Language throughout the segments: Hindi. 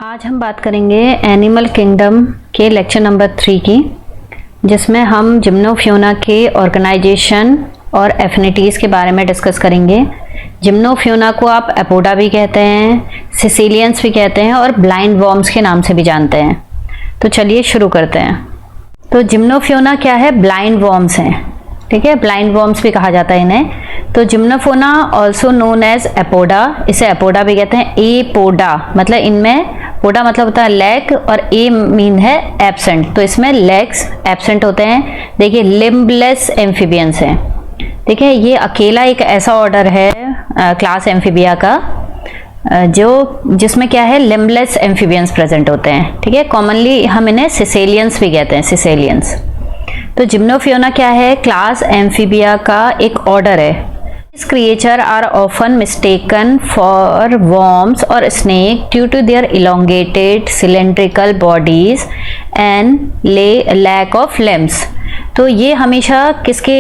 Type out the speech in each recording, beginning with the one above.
आज हम बात करेंगे एनिमल किंगडम के लेक्चर नंबर 3 की, जिसमें हम जिम्नोफ्यूना के ऑर्गेनाइजेशन और एफिनिटीज़ के बारे में डिस्कस करेंगे। जिम्नोफ्यूना को आप एपोडा भी कहते हैं, सिसिलियंस भी कहते हैं और ब्लाइंड वॉर्म्स के नाम से भी जानते हैं। तो चलिए शुरू करते हैं। तो जिम्नोफ्यूना क्या है? ब्लाइंड वॉर्म्स हैं, ठीक है। ब्लाइंड वॉर्म्स भी कहा जाता है इन्हें। तो जिम्नोफ्यूना ऑल्सो नोन एज एपोडा, इसे एपोडा भी कहते हैं। एपोडा मतलब इनमें, पोडा मतलब होता है लेग और ए मीन है एब्सेंट, तो इसमें लेग्स एब्सेंट होते हैं। देखिए लिम्बलेस एम्फीबियंस हैं, ठीक है। ये अकेला एक ऐसा ऑर्डर है क्लास एम्फीबिया का जिसमें क्या है, लिम्बलेस एम्फीबियंस प्रेजेंट होते हैं, ठीक है। कॉमनली हम इन्हें सिसेलियंस भी कहते हैं, सिसेलियंस। तो जिम्नोफ्यूना क्या है? क्लास एम्फीबिया का एक ऑर्डर है। These creatures are often mistaken for worms or snake due to their elongated cylindrical bodies and lack of limbs. तो ये हमेशा किसके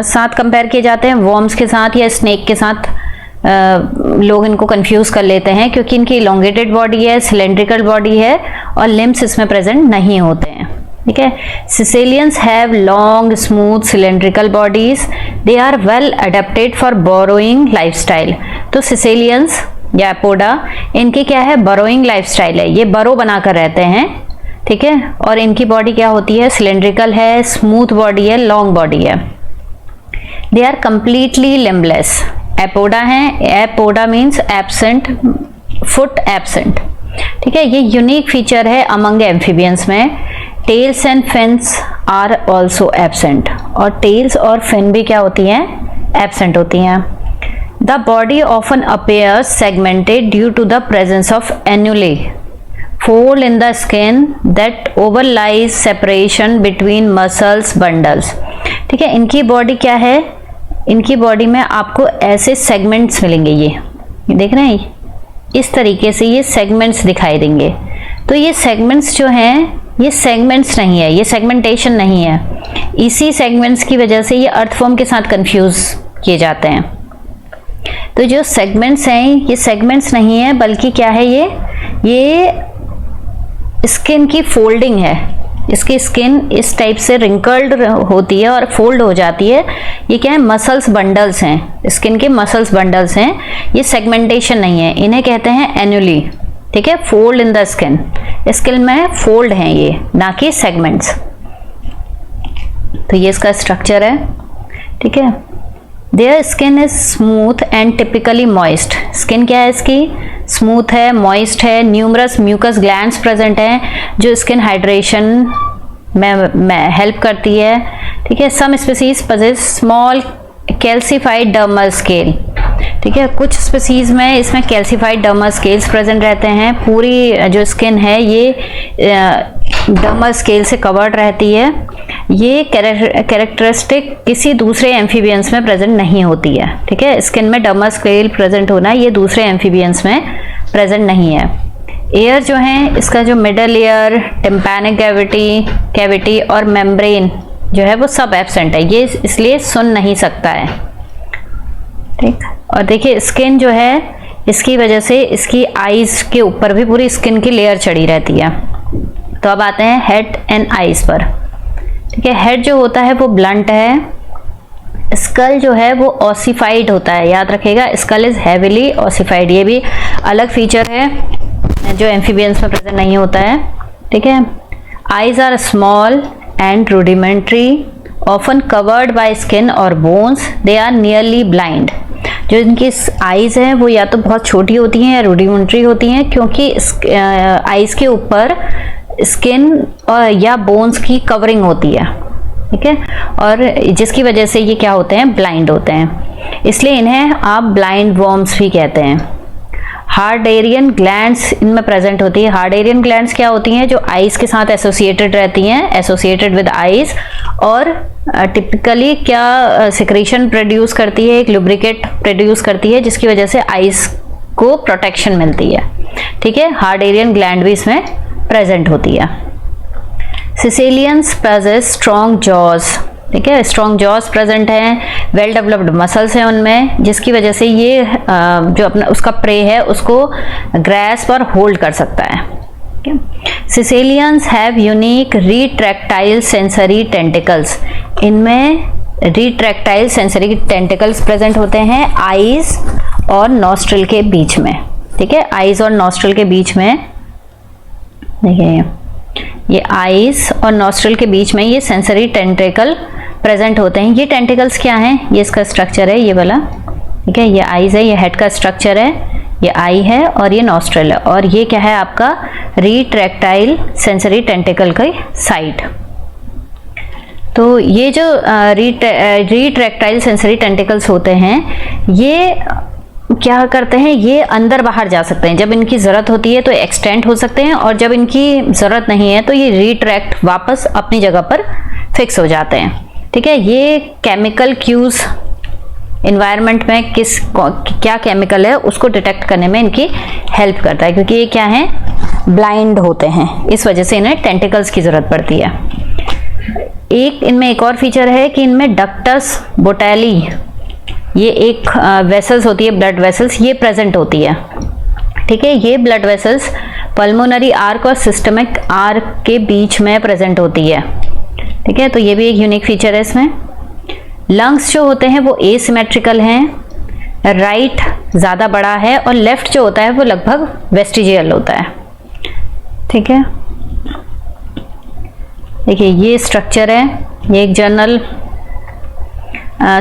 साथ कंपेयर किए जाते हैं? वर्म्स के साथ या स्नेक के साथ। लोग इनको कंफ्यूज कर लेते हैं क्योंकि इनकी इलोंगेटेड बॉडी है, सिलेंड्रिकल बॉडी है और लिम्स इसमें प्रेजेंट नहीं होते हैं, ठीक है। Caecilians have long smooth cylindrical bodies, they are well adapted for burrowing lifestyle. तो सिसेलियंस या एपोडा, इनकी क्या है? बोरोइंग लाइफस्टाइल है, ये बरो बनाकर रहते हैं, ठीक है। और इनकी बॉडी क्या होती है? सिलेंड्रिकल है, स्मूथ बॉडी है, लॉन्ग बॉडी है। They are completely limbless. Apoda है, apoda means absent, foot absent, ठीक है। ये यूनिक फीचर है अमंग एम्फीबियंस में। Tails and fins are also absent, और टेल्स और फिन भी क्या होती हैं? एब्सेंट होती हैं। The body often appears segmented due to the presence of annular fold in the skin that overlies separation between muscles bundles, ठीक है। इनकी बॉडी क्या है? इनकी बॉडी में आपको ऐसे सेगमेंट्स मिलेंगे, ये देख रहे हैं, इस तरीके से ये सेगमेंट्स दिखाई देंगे। तो ये सेगमेंट्स जो हैं, ये सेगमेंट्स नहीं है, ये सेगमेंटेशन नहीं है। इसी सेगमेंट्स की वजह से ये अर्थफॉर्म के साथ कंफ्यूज किए जाते हैं। तो जो सेगमेंट्स हैं, ये सेगमेंट्स नहीं है, बल्कि क्या है? ये स्किन की फोल्डिंग है। इसकी स्किन इस टाइप से रिंकल्ड होती है और फोल्ड हो जाती है। ये क्या है? मसल्स बंडल्स हैं, स्किन के मसल्स बंडल्स हैं। ये सेगमेंटेशन नहीं है, इन्हें कहते हैं एन्युली, ठीक है। Fold in the skin, skin में फोल्ड हैं ये, ना कि सेगमेंट्स। तो ये इसका स्ट्रक्चर है, ठीक है। Their skin is smooth and typically moist. Skin क्या है इसकी? स्मूथ है, मॉइस्ट है। न्यूमरस म्यूकस ग्लैंड्स प्रेजेंट हैं जो स्किन हाइड्रेशन में हेल्प करती है, ठीक है। Some species possess small calcified dermal scale, ठीक है। कुछ स्पीसीज में इसमें कैल्सिफाइड डर्मल स्केल्स प्रेजेंट रहते हैं। पूरी जो स्किन है ये डर्मल स्केल से कवर्ड रहती है। ये कैरेक्टरिस्टिक किसी दूसरे एम्फीबियंस में प्रेजेंट नहीं होती है, ठीक है। स्किन में डर्मल स्केल प्रेजेंट होना ये दूसरे एम्फीबियंस में प्रेजेंट नहीं है। एयर जो है, इसका जो मिडल एयर, टिम्पैनिक कैविटी और मेम्ब्रेन जो है वो सब एब्सेंट है, ये इसलिए सुन नहीं सकता है, ठीक। और देखिए स्किन जो है, इसकी वजह से इसकी आईज के ऊपर भी पूरी स्किन की लेयर चढ़ी रहती है। तो अब आते हैं हेड एंड आईज पर, ठीक है। हेड जो होता है वो ब्लंट है। स्कल जो है वो ऑसिफाइड होता है, याद रखिएगा, स्कल इज हैवीली ऑसिफाइड। ये भी अलग फीचर है जो एम्फीबियंस में प्रेजेंट नहीं होता है, ठीक है। Eyes are small and rudimentary, often covered by skin और bones, they are nearly blind. जो इनकी आईज हैं वो या तो बहुत छोटी होती हैं या रूडिमेंट्री होती हैं, क्योंकि आईज के ऊपर स्किन और या बोन्स की कवरिंग होती है, ठीक है। और जिसकी वजह से ये क्या होते हैं? ब्लाइंड होते हैं, इसलिए इन्हें आप ब्लाइंड वॉर्म्स भी कहते हैं। हार्डेरियन ग्लैंड्स इनमें प्रेजेंट होती है। हार्डेरियन ग्लैंड्स क्या होती हैं? जो आइज के साथ एसोसिएटेड रहती हैं, एसोसिएटेड विद आइज, और टिपिकली क्या सिक्रीशन प्रोड्यूस करती है? एक लुब्रिकेट प्रोड्यूस करती है, जिसकी वजह से आइज को प्रोटेक्शन मिलती है, ठीक है। हार्डेरियन ग्लैंड भी इसमें प्रेजेंट होती है। सिसेलियंस प्रेजेंट स्ट्रॉन्ग जॉज, ठीक है, स्ट्रॉन्ग जॉस प्रेजेंट हैं, वेल डेवलप्ड मसल्स हैं उनमें, जिसकी वजह से ये जो अपना उसका प्रे है उसको ग्रैस्प और होल्ड कर सकता है। ठीक है। Caecilians have unique रिट्रैक्टाइल sensory tentacles. इनमें रिट्रैक्टाइल सेंसरी टेंटिकल्स प्रेजेंट होते हैं आईज और नॉस्ट्रिल के बीच में। ठीक है, आईज और नॉस्ट्रिल के बीच में देखिए, ये आईज और नॉस्ट्रिल के बीच में ये सेंसरी टेंटिकल प्रेजेंट होते हैं। ये टेंटिकल्स क्या हैं? ये इसका स्ट्रक्चर है, ये वाला। ठीक है, ये आईज है, ये हेड का स्ट्रक्चर है, ये आई है और ये नॉस्ट्रिल है, और ये क्या है आपका रिट्रैक्टाइल सेंसरी टेंटिकल का साइड। तो ये जो रिट्रैक्टाइल सेंसरी टेंटिकल्स होते हैं, ये क्या करते हैं? ये अंदर बाहर जा सकते हैं। जब इनकी ज़रूरत होती है तो एक्सटेंड हो सकते हैं, और जब इनकी ज़रूरत नहीं है तो ये रिट्रैक्ट वापस अपनी जगह पर फिक्स हो जाते हैं। ठीक है, ये केमिकल क्यूज इन्वायरमेंट में क्या केमिकल है उसको डिटेक्ट करने में इनकी हेल्प करता है, क्योंकि ये क्या है? ब्लाइंड होते हैं, इस वजह से इन्हें टेंटिकल्स की ज़रूरत पड़ती है। एक इनमें एक और फीचर है कि इनमें डक्टस बोटैली, ये एक वेसल्स होती है, ब्लड वेसल्स, ये प्रेजेंट होती है। ठीक है, ये ब्लड वेसल्स पल्मोनरी आर्क और सिस्टमिक आर्क के बीच में प्रेजेंट होती है। ठीक है, तो ये भी एक यूनिक फीचर है इसमें। लंग्स जो होते हैं वो एसिमेट्रिकल हैं, राइट ज़्यादा बड़ा है और लेफ्ट जो होता है वो लगभग वेस्टिजियल होता है। ठीक है, देखिए ये स्ट्रक्चर है, ये एक जनरल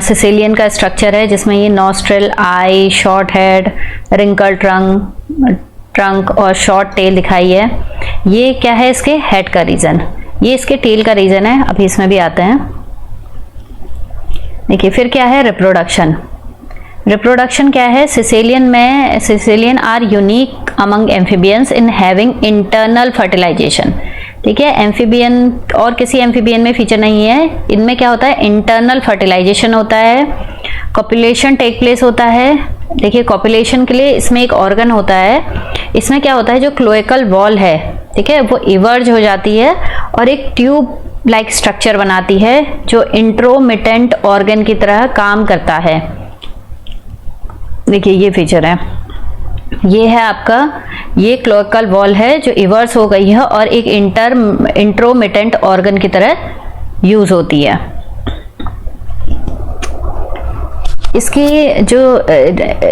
सिसेलियन का स्ट्रक्चर है, जिसमें ये नॉस्ट्रिल, आई, शॉर्ट हेड, रिंकल ट्रंक और शॉर्ट टेल दिखाई है। ये क्या है? इसके हेड का रीजन, ये इसके टेल का रीजन है, अभी इसमें भी आते हैं। देखिए फिर क्या है? रिप्रोडक्शन। रिप्रोडक्शन क्या है? Caecilian are unique among amphibians in having internal fertilization. ठीक है, एम्फीबियन और किसी एम्फीबियन में फीचर नहीं है। इनमें क्या होता है? इंटरनल फर्टिलाइजेशन होता है, कॉपुलेशन टेक प्लेस होता है। देखिए कॉपुलेशन के लिए इसमें एक ऑर्गन होता है, इसमें क्या होता है? जो क्लोएकल वॉल है, ठीक है, वो इवर्ज हो जाती है और एक ट्यूब लाइक स्ट्रक्चर बनाती है जो इंट्रोमिटेंट ऑर्गन की तरह काम करता है। देखिए ये फीचर है, ये है आपका, ये क्लोएकल वॉल है जो इवर्स हो गई है और एक इंट्रोमिटेंट ऑर्गन की तरह यूज होती है। इसकी जो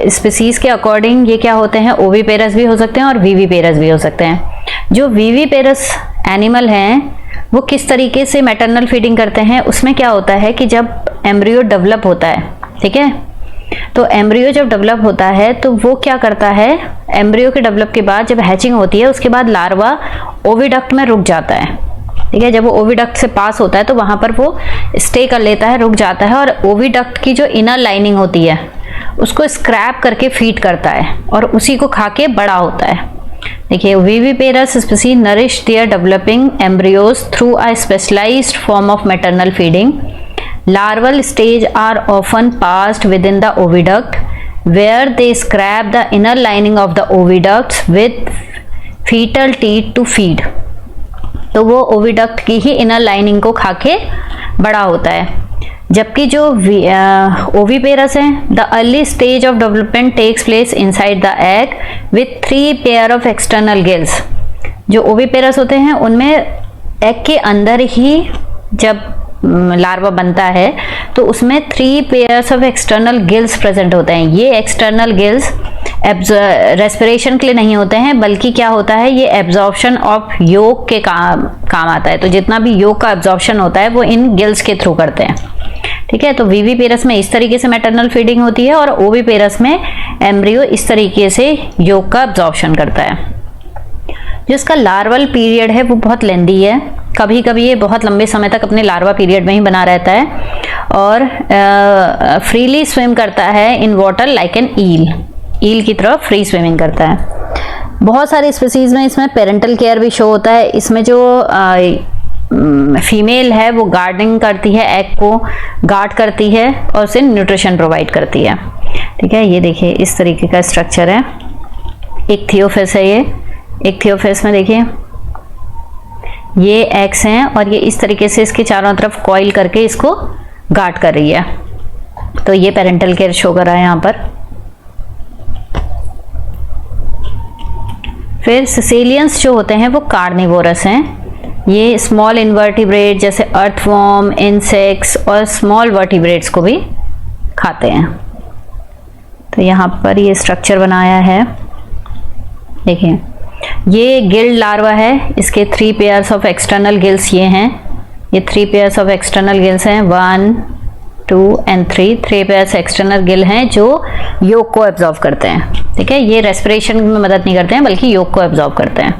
स्पीसीज के अकॉर्डिंग ये क्या होते हैं? ओविपेरस भी हो सकते हैं और विविपेरस भी हो सकते हैं। जो विविपेरस एनिमल हैं वो किस तरीके से मैटरनल फीडिंग करते हैं? उसमें क्या होता है कि जब एम्ब्रियो डेवलप होता है, ठीक है, तो एम्ब्रियो जब डेवलप होता है तो वो क्या करता है? एम्ब्रियो के डेवलप के बाद जब हैचिंग होती है उसके बाद लार्वा ओविडक्ट में रुक जाता है। ठीक है, जब वो ओविडक्ट से पास होता है तो वहां पर वो स्टे कर लेता है, रुक जाता है, और ओविडक्ट की जो इनर लाइनिंग होती है उसको स्क्रैप करके फीड करता है और उसी को खा के बड़ा होता है। देखिए viviparous species nourish their developing embryos through a specialised form of maternal feeding. Larval stage are often passed within the oviduct, where they scrape the inner lining of the oviducts with fetal teeth to feed. तो वो ओविडक्ट की ही इनर लाइनिंग को खा के बड़ा होता है। जबकि जो ओविपेरस है, the early stage of development takes place inside the egg with 3 pair of external gills. जो ओविपेरस होते हैं उनमें एग के अंदर ही जब लार्वा बनता है तो उसमें 3 pairs of external gills present होते हैं। ये एक्सटर्नल गिल्स रेस्पिरेशन के लिए नहीं होते हैं, बल्कि क्या होता है? ये एब्जॉर्प्शन ऑफ योक के काम आता है। तो जितना भी योक का एब्जॉर्प्शन होता है वो इन गिल्स के थ्रू करते हैं। ठीक है, तो विविपेरस में इस तरीके से मैटरनल फीडिंग होती है और ओविपेरस में एम्ब्रियो इस तरीके से योक का एब्जॉर्प्शन करता है। जो इसका लार्वल पीरियड है वो बहुत लेंदी है, कभी कभी ये बहुत लंबे समय तक अपने लार्वा पीरियड में ही बना रहता है और फ्रीली स्विम करता है इन वाटर लाइक एन ईल की तरह फ्री स्विमिंग करता है। बहुत सारे स्पीसीज में इसमें पेरेंटल केयर भी शो होता है। इसमें जो फीमेल है वो गार्डिंग करती है, एग को गार्ड करती है और उसे न्यूट्रिशन प्रोवाइड करती है। ठीक है, ये देखिए इस तरीके का स्ट्रक्चर है। एक थियोफिस है, ये एक थियोफिस में देखिए ये एग्स हैं और ये इस तरीके से इसके चारों तरफ कॉइल करके इसको गार्ड कर रही है। तो ये पेरेंटल केयर शो कर रहा है यहाँ पर। फिर सिसेलियंस जो होते हैं वो कार्निवोरस हैं। ये स्मॉल इन्वर्टिब्रेट जैसे अर्थवॉर्म, इंसेक्ट्स और स्मॉल वर्टिब्रेट्स को भी खाते हैं। तो यहाँ पर ये स्ट्रक्चर बनाया है, देखिए ये गिल्ड लार्वा है, इसके 3 पेयर्स ऑफ एक्सटर्नल गिल्स ये हैं, ये 3 पेयर्स ऑफ एक्सटर्नल गिल्स हैं, 1 2 एंड 3 पेयर्स एक्सटर्नल गिल हैं जो योक को एब्जॉर्ब करते हैं। ठीक है, ये रेस्पिरेशन में मदद नहीं करते हैं बल्कि योक को एब्जॉर्ब करते हैं।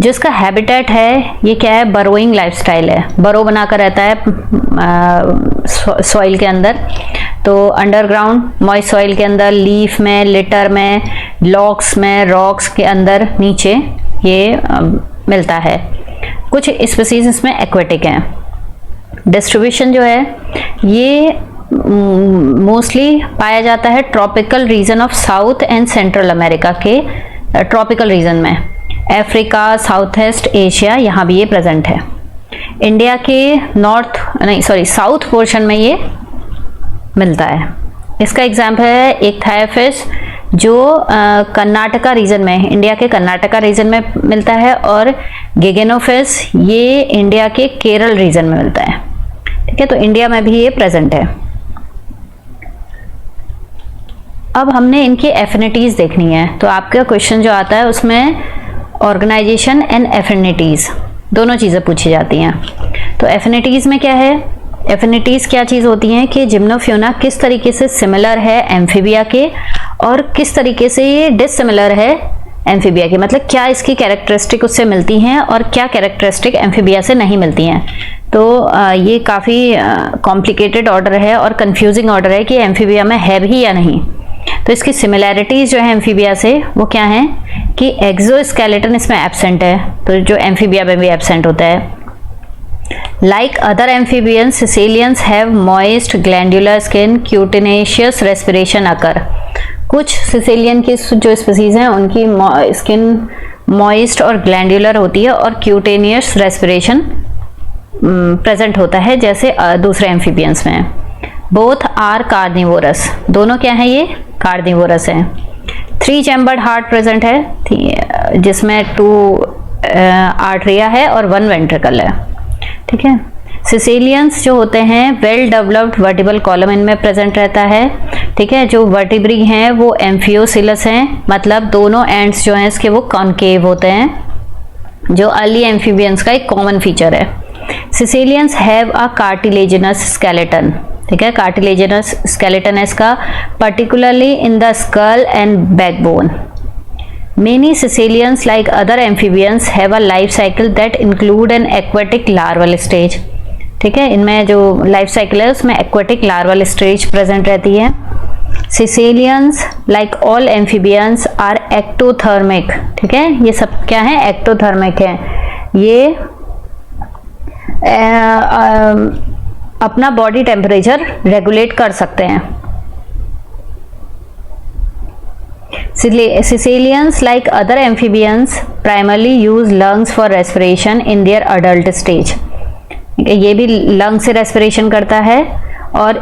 जो इसका हैबिटेट है ये क्या है, बरोइंग लाइफस्टाइल है, बरो बनाकर रहता है सॉइल के अंदर। तो अंडरग्राउंड मॉइस्ट सॉइल के अंदर, लीफ में, लिटर में, लॉक्स में, रॉक्स के अंदर नीचे ये मिलता है। कुछ स्पीसीज इसमें एक्वेटिक हैं। डिस्ट्रीब्यूशन जो है ये मोस्टली पाया जाता है tropical region of south and central America के ट्रॉपिकल रीजन में, अफ्रीका, साउथ ईस्ट एशिया, यहाँ भी ये प्रेजेंट है। इंडिया के साउथ पोर्शन में ये मिलता है। इसका एग्जाम्पल है एक थायाफिश जो कर्नाटका रीजन में, इंडिया के कर्नाटका रीजन में मिलता है, और गिगेनोफिश ये इंडिया के केरल रीजन में मिलता है। ठीक है, तो इंडिया में भी ये प्रेजेंट है। अब हमने इनकी एफिनिटीज देखनी है। तो आपका क्वेश्चन जो आता है उसमें ऑर्गेनाइजेशन एंड एफिनिटीज दोनों चीज़ें पूछी जाती हैं। तो एफिनिटीज में क्या है, एफिनिटीज क्या चीज़ होती हैं कि जिम्नोफ्योना किस तरीके से सिमिलर है एम्फीबिया के और किस तरीके से ये डिससिमिलर है एम्फीबिया के, मतलब क्या इसकी कैरेक्टरिस्टिक उससे मिलती हैं और क्या कैरेक्टरिस्टिक एम्फीबिया से नहीं मिलती हैं। तो ये काफ़ी कॉम्प्लिकेटेड ऑर्डर है और कंफ्यूजिंग ऑर्डर है कि एम्फीबिया में है भी या नहीं। तो इसकी सिमिलैरिटीज जो है एम्फीबिया से वो क्या है कि एक्सोस्केलेटन इसमें एब्सेंट है, तो जो एम्फीबिया में भी एब्सेंट होता है। Like other amphibians, Caecilians have moist glandular skin, cutaneous respiration occur. कुछ सिसेलियन की जो स्पीसीज हैं उनकी स्किन मॉइस्ट और ग्लैंडुलर होती है और क्यूटेनियस रेस्पिरेशन प्रेजेंट होता है जैसे दूसरे एम्फीबियंस में। बोथ आर कार्निवोरस, दोनों क्या है, ये कार्निवोरस हैं। 3 चैम्बर्ड हार्ट प्रेजेंट है जिसमें 2 आर्टरिया है और 1 वेंट्रिकल है। ठीक है, सिसेलियंस जो होते हैं वेल डेवलप्ड वर्टिबल कॉलम इनमें प्रेजेंट रहता है। ठीक है, जो वर्टिब्री हैं वो एम्फियोसिलस हैं, मतलब दोनों एंड्स जो हैं इसके वो कॉनकेव होते हैं, जो अर्ली एम्फीबियंस का एक कॉमन फीचर है। Caecilians have a cartilaginous skeleton. ठीक है, कार्टिलेजिनस स्केलेटन है इसका, particularly in the skull and backbone. Many Caecilians, like other amphibians, have a life cycle that include an aquatic larval stage. ठीक है, इनमें जो लाइफ साइकिल है उसमें aquatic larval stage प्रेजेंट रहती है। Caecilians, like all amphibians, are ectothermic. ठीक है, ये सब क्या है, ectothermic है। ये अपना बॉडी टेम्परेचर रेगुलेट कर सकते हैं। Caecilians, like other amphibians, primarily use lungs for respiration in their adult stage. ये भी लंग से रेस्पिरेशन करता है और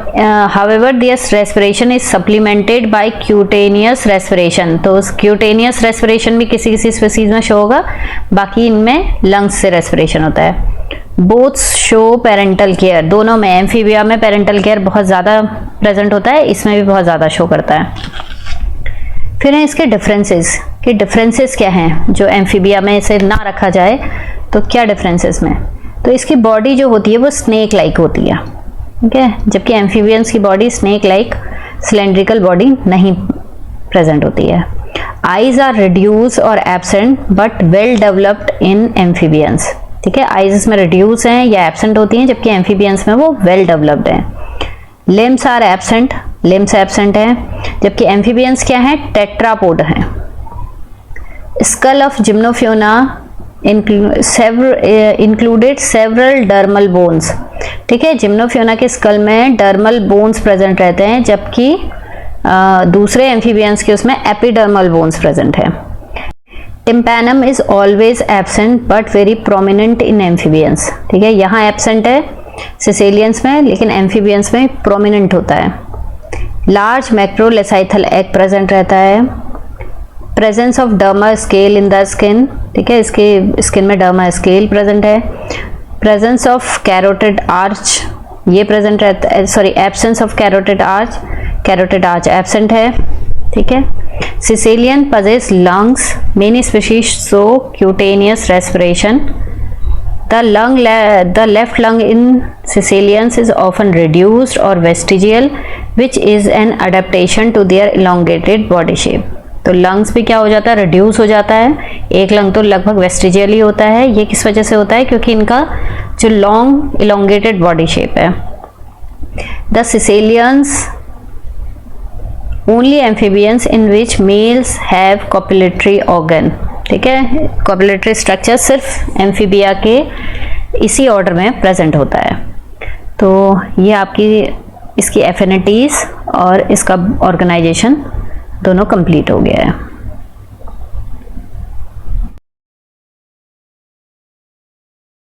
however their respiration is supplemented by cutaneous respiration. तो उस cutaneous respiration भी किसी किसी स्पीसीज में शो होगा, बाकी इनमें लंग्स से रेस्पिरेशन होता है। Both show parental care, दोनों में, एम्फीबिया में पेरेंटल केयर बहुत ज़्यादा प्रेजेंट होता है, इसमें भी बहुत ज़्यादा शो करता है। फिर है इसके डिफरेंसेस, कि डिफरेंसेस क्या हैं जो एम्फीबिया में इसे ना रखा जाए तो क्या डिफरेंसेस में। तो इसकी बॉडी जो होती है वो स्नेक लाइक होती है। ठीक है, जबकि एम्फीबियंस की body snake like cylindrical body नहीं प्रेजेंट होती है। आईज आर रिड्यूस और absent but well developed in amphibians. ठीक है, आईज इसमें रिड्यूस हैं या एब्सेंट होती हैं, जबकि एम्फीबियंस में वो वेल डेवलप्ड हैं। Limbs are absent, limbs absent है, जबकि एम्फीबियंस क्या है, टेट्रापोड हैं। Skull of gymnophiona included several dermal bones. ठीक है, जिम्नोफ्योना के स्कल में डर्मल बोन्स प्रेजेंट रहते हैं, जबकि दूसरे एम्फीबियंस के उसमें एपिडर्मल बोन्स प्रेजेंट है। Tympanum is always absent but very prominent in amphibians. ठीक है, यहाँ एब्सेंट है सिसेलियंस में, लेकिन एम्फीबियंस में प्रोमिनेंट होता है। लार्ज मैक्रोलेसाइथल एग प्रेजेंट रहता है। Presence of derma scale in the skin, ठीक है, इसके स्किन में डर्मा स्केल प्रेजेंट है। प्रेजेंस ऑफ कैरोटिड आर्च, ये प्रेजेंट रहता है, sorry absence of carotid arch absent है, ठीक है। सिसेलियन possess lungs, many species show cutaneous respiration. The left lung in Sicilians is often reduced or vestigial, which is an adaptation to their elongated body shape. तो लंग्स भी क्या हो जाता है, रिड्यूस हो जाता है। एक लंग तो लगभग वेस्टिजियल ही होता है। ये किस वजह से होता है, क्योंकि इनका जो लॉन्ग इलोंगेटेड बॉडी शेप है। The caecilians only amphibians in which males have copulatory organ, ठीक है, कॉपुलेटरी स्ट्रक्चर सिर्फ एम्फीबिया के इसी ऑर्डर में प्रेजेंट होता है। तो ये आपकी इसकी एफिनिटीज और इसका ऑर्गेनाइजेशन दोनों कंप्लीट हो गया है।